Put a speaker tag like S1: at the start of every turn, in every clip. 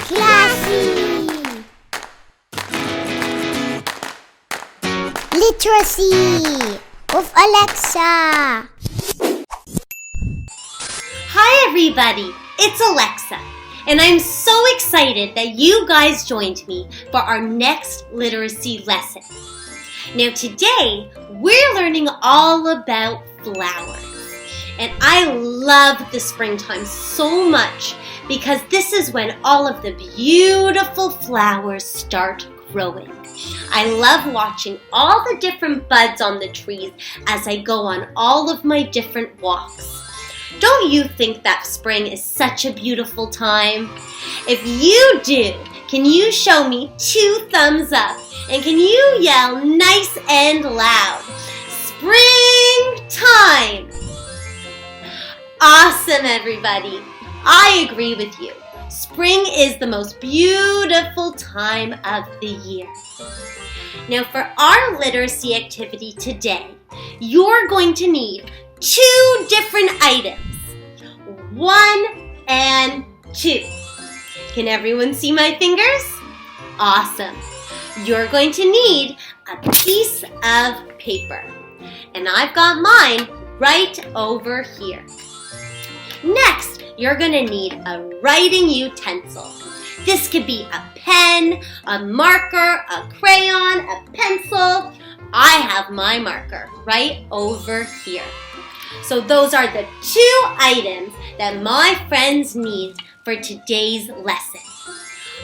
S1: Classy! Literacy with Alexa!
S2: Hi everybody, it's Alexa, and I'm so excited that you guys joined me for our next literacy lesson. Now today, we're learning all about flowers. And I love the springtime so much because this is when all of the beautiful flowers start growing. I love watching all the different buds on the trees as I go on all of my different walks. Don't you think that spring is such a beautiful time? If you do, can you show me 2 thumbs up? And can you yell nice and loud? Springtime! Awesome, everybody. I agree with you. Spring is the most beautiful time of the year. Now, for our literacy activity today, you're going to need 2 different items. 1 and 2. Can everyone see my fingers? Awesome. You're going to need a piece of paper. And I've got mine right over here. Next, you're going to need a writing utensil. This could be a pen, a marker, a crayon, a pencil. I have my marker right over here. So those are the 2 items that my friends need for today's lesson.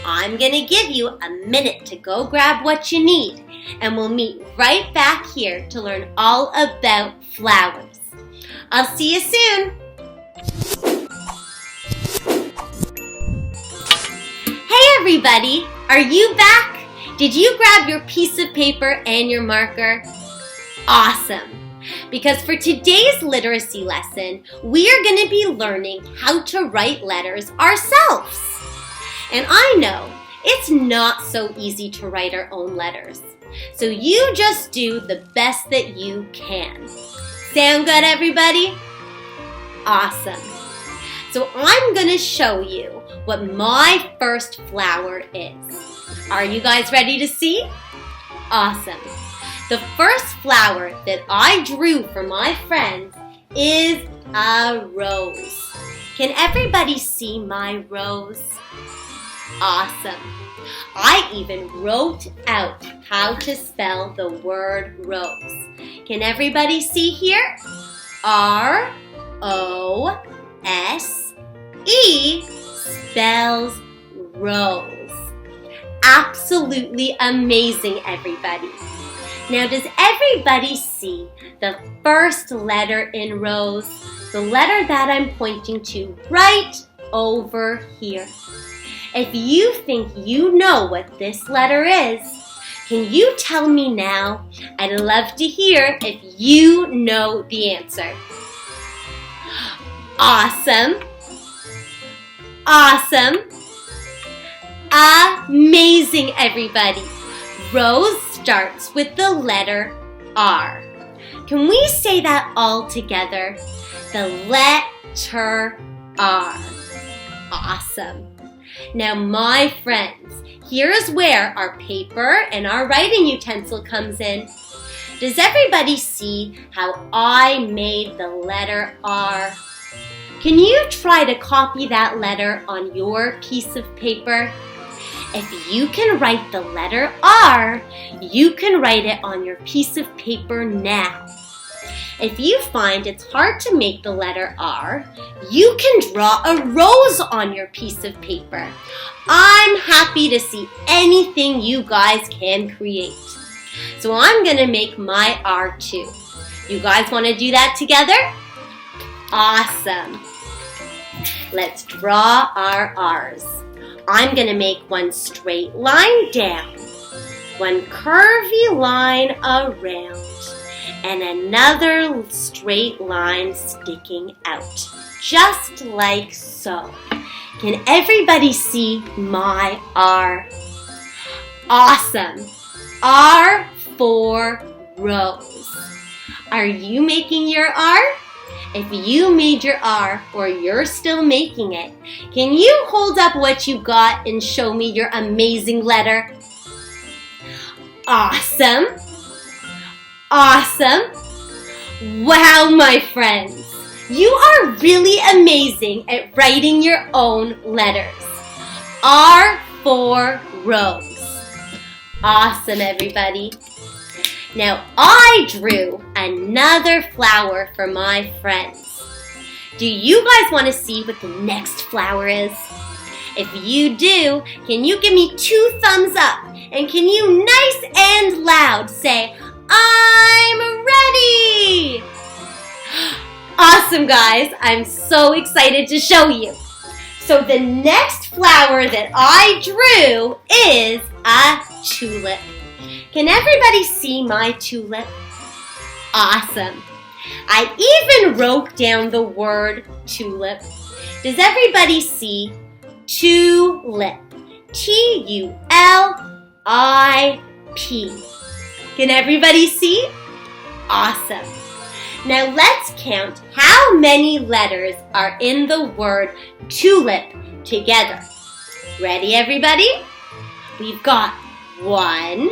S2: I'm going to give you a minute to go grab what you need, and we'll meet right back here to learn all about flowers. I'll see you soon. Hey everybody, are you back? Did you grab your piece of paper and your marker? Awesome! Because for today's literacy lesson, we are going to be learning how to write letters ourselves. And I know it's not so easy to write our own letters. So you just do the best that you can. Sound good, everybody? Awesome. So I'm going to show you what my first flower is. Are you guys ready to see? Awesome. The first flower that I drew for my friends is a rose. Can everybody see my rose? Awesome. I even wrote out how to spell the word rose. Can everybody see here? R-O-S-E spells rose. Absolutely amazing, everybody. Now, does everybody see the first letter in rose? The letter that I'm pointing to right over here. If you think you know what this letter is, can you tell me now? I'd love to hear if you know the answer. Awesome. Awesome. Amazing, everybody. Rose starts with the letter R. Can we say that all together? The letter R. Awesome. Now, my friends, here is where our paper and our writing utensil comes in. Does everybody see how I made the letter R? Can you try to copy that letter on your piece of paper? If you can write the letter R, you can write it on your piece of paper now. If you find it's hard to make the letter R, you can draw a rose on your piece of paper. I'm happy to see anything you guys can create. So I'm going to make my R too. You guys want to do that together? Awesome. Let's draw our R's. I'm going to make one straight line down, one curvy line around, and another straight line sticking out, just like so. Can everybody see my R? Awesome. R for rose. Are you making your R? If you made your R or you're still making it, can you hold up what you got and show me your amazing letter? Awesome! Awesome! Wow, my friends! You are really amazing at writing your own letters. R for rose. Awesome, everybody. Now, I drew another flower for my friends. Do you guys want to see what the next flower is? If you do, can you give me 2 thumbs up? And can you nice and loud say, I'm ready? Awesome, guys. I'm so excited to show you. So the next flower that I drew is a tulip. Can everybody see my tulip? Awesome. I even wrote down the word tulip. Does everybody see tulip? Tulip. Can everybody see? Awesome. Now let's count how many letters are in the word tulip together. Ready, everybody? We've got 1,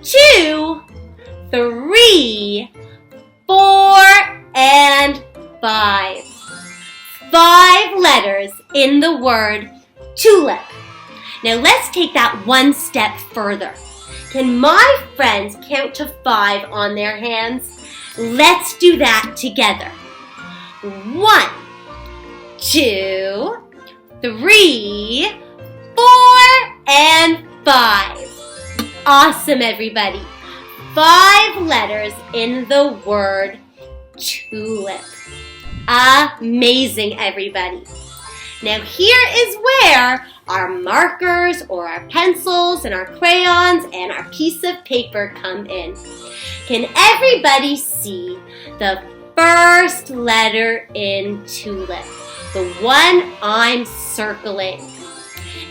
S2: 2, 3, 4, and 5. 5 letters in the word tulip. Now let's take that one step further. Can my friends count to 5 on their hands? Let's do that together. 1, 2, 3, 4, and 5. Awesome, everybody. 5 letters in the word tulip. Amazing, everybody. Now here is where our markers or our pencils and our crayons and our piece of paper come in. Can everybody see the first letter in tulip? The one I'm circling.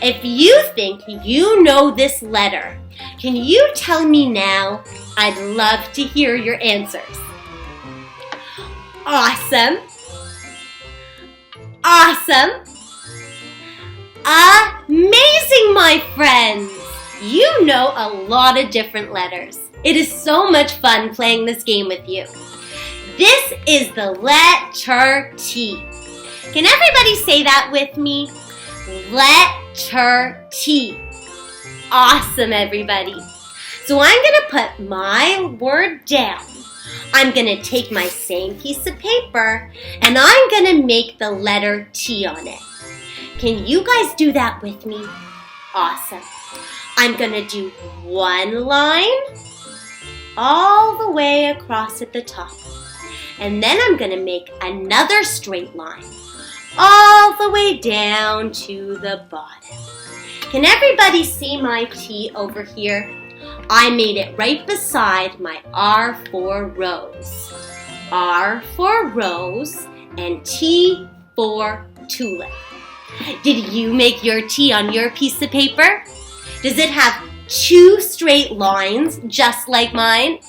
S2: If you think you know this letter, can you tell me now? I'd love to hear your answers. Awesome. Awesome. Amazing, my friends. You know a lot of different letters. It is so much fun playing this game with you. This is the letter T. Can everybody say that with me? Letter T. Awesome, everybody. So I'm going to put my word down. I'm going to take my same piece of paper and I'm going to make the letter T on it. Can you guys do that with me? Awesome. I'm going to do one line all the way across at the top. And then I'm going to make another straight line all the way down to the bottom. Can everybody see my T over here? I made it right beside my R for rose. R for rose and T for tulip. Did you make your T on your piece of paper? Does it have 2 straight lines just like mine?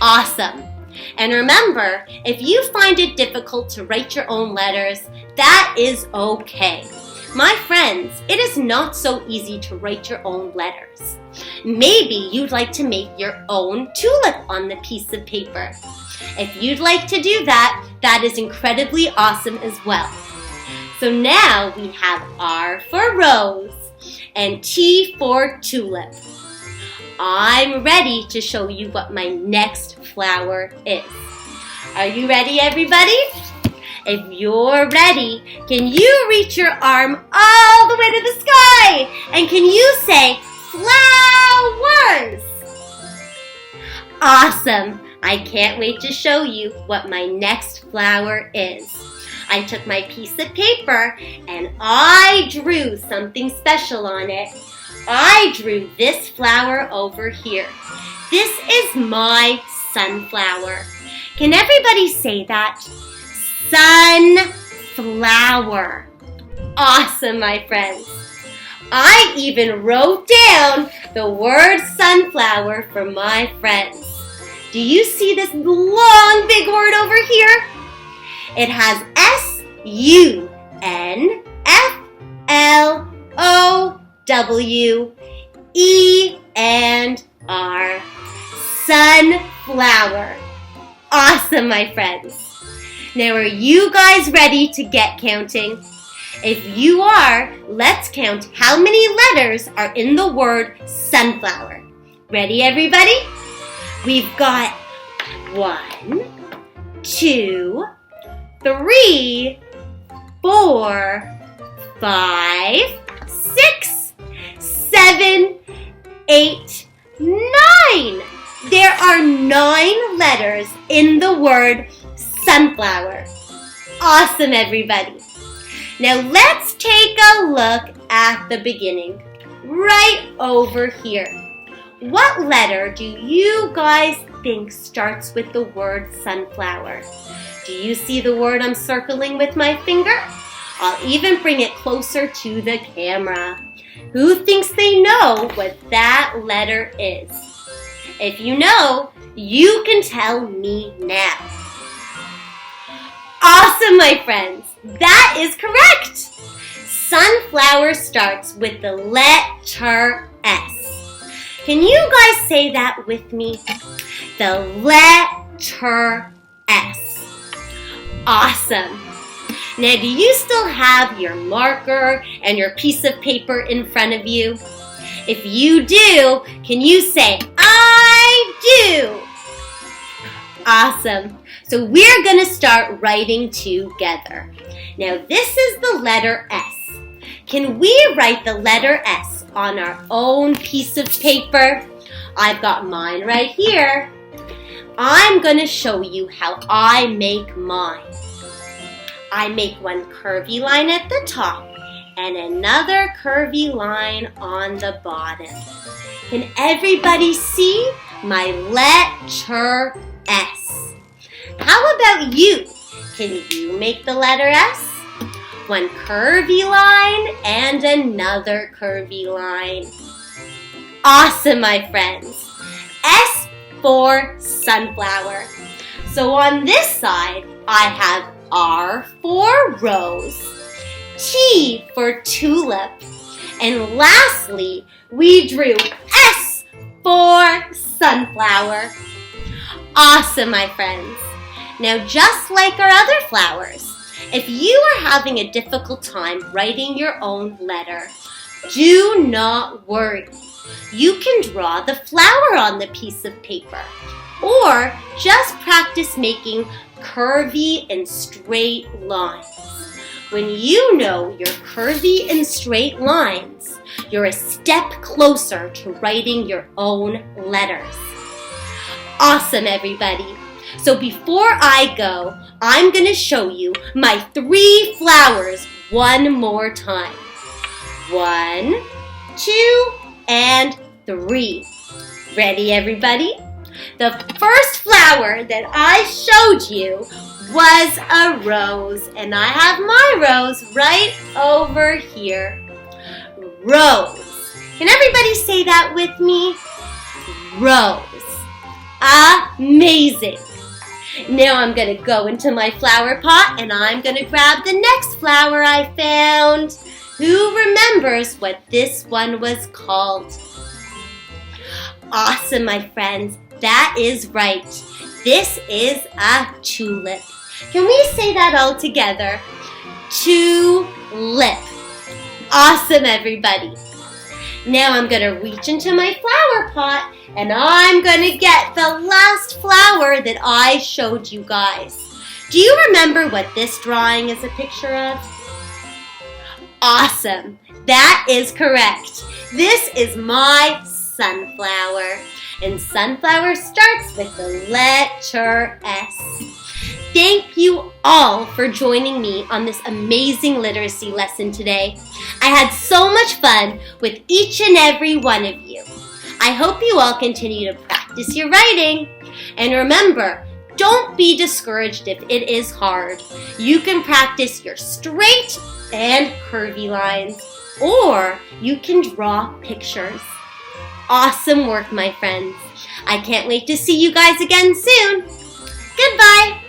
S2: Awesome. And remember, if you find it difficult to write your own letters, that is okay. My friends, it is not so easy to write your own letters. Maybe you'd like to make your own tulip on the piece of paper. If you'd like to do that, that is incredibly awesome as well. So now we have R for rose and T for tulip. I'm ready to show you what my next flower is. Are you ready, everybody? If you're ready, can you reach your arm all the way to the sky? And can you say, flowers? Awesome. I can't wait to show you what my next flower is. I took my piece of paper and I drew something special on it. I drew this flower over here. This is my sunflower. Can everybody say that? Sunflower. Awesome, my friends. I even wrote down the word sunflower for my friends. Do you see this long big word over here? It has S-U-N-F-L-O-W-E-R. Sunflower. Awesome, my friends. Now, are you guys ready to get counting? If you are, let's count how many letters are in the word sunflower. Ready, everybody? We've got 1, 2, 3, 4, 5, 6, 7, 8, 9. There are 9 letters in the word sunflower. Awesome, everybody. Now let's take a look at the beginning, right over here. What letter do you guys think starts with the word sunflower? Do you see the word I'm circling with my finger? I'll even bring it closer to the camera. Who thinks they know what that letter is? If you know, you can tell me now. Awesome, my friends. That is correct. Sunflower starts with the letter S. Can you guys say that with me? The letter S. Awesome. Now, do you still have your marker and your piece of paper in front of you? If you do, can you say, I do? Awesome. So we're going to start writing together. Now, this is the letter S. Can we write the letter S on our own piece of paper? I've got mine right here. I'm going to show you how I make mine. I make one curvy line at the top and another curvy line on the bottom. Can everybody see my letter S? How about you? Can you make the letter S? One curvy line and another curvy line. Awesome, my friends. S for sunflower. So on this side, I have R for rose, T for tulip, and lastly, we drew S for sunflower. Awesome, my friends. Now, just like our other flowers, if you are having a difficult time writing your own letter, do not worry. You can draw the flower on the piece of paper, or just practice making curvy and straight lines. When you know your curvy and straight lines, you're a step closer to writing your own letters. Awesome, everybody. So before I go, I'm going to show you my 3 flowers one more time. 1, 2, and 3. Ready, everybody? The first flower that I showed you was a rose, and I have my rose right over here. Rose. Can everybody say that with me? Rose. Amazing. Now I'm going to go into my flower pot and I'm going to grab the next flower I found. Who remembers what this one was called? Awesome, my friends. That is right. This is a tulip. Can we say that all together? Tulip. Awesome, everybody. Now I'm going to reach into my flower pot and I'm going to get the last flower that I showed you guys. Do you remember what this drawing is a picture of? Awesome. That is correct. This is my sunflower. And sunflower starts with the letter S. Thank you all for joining me on this amazing literacy lesson today. I had so much fun with each and every one of you. I hope you all continue to practice your writing. And remember, don't be discouraged if it is hard. You can practice your straight and curvy lines, or you can draw pictures. Awesome work, my friends. I can't wait to see you guys again soon. Goodbye.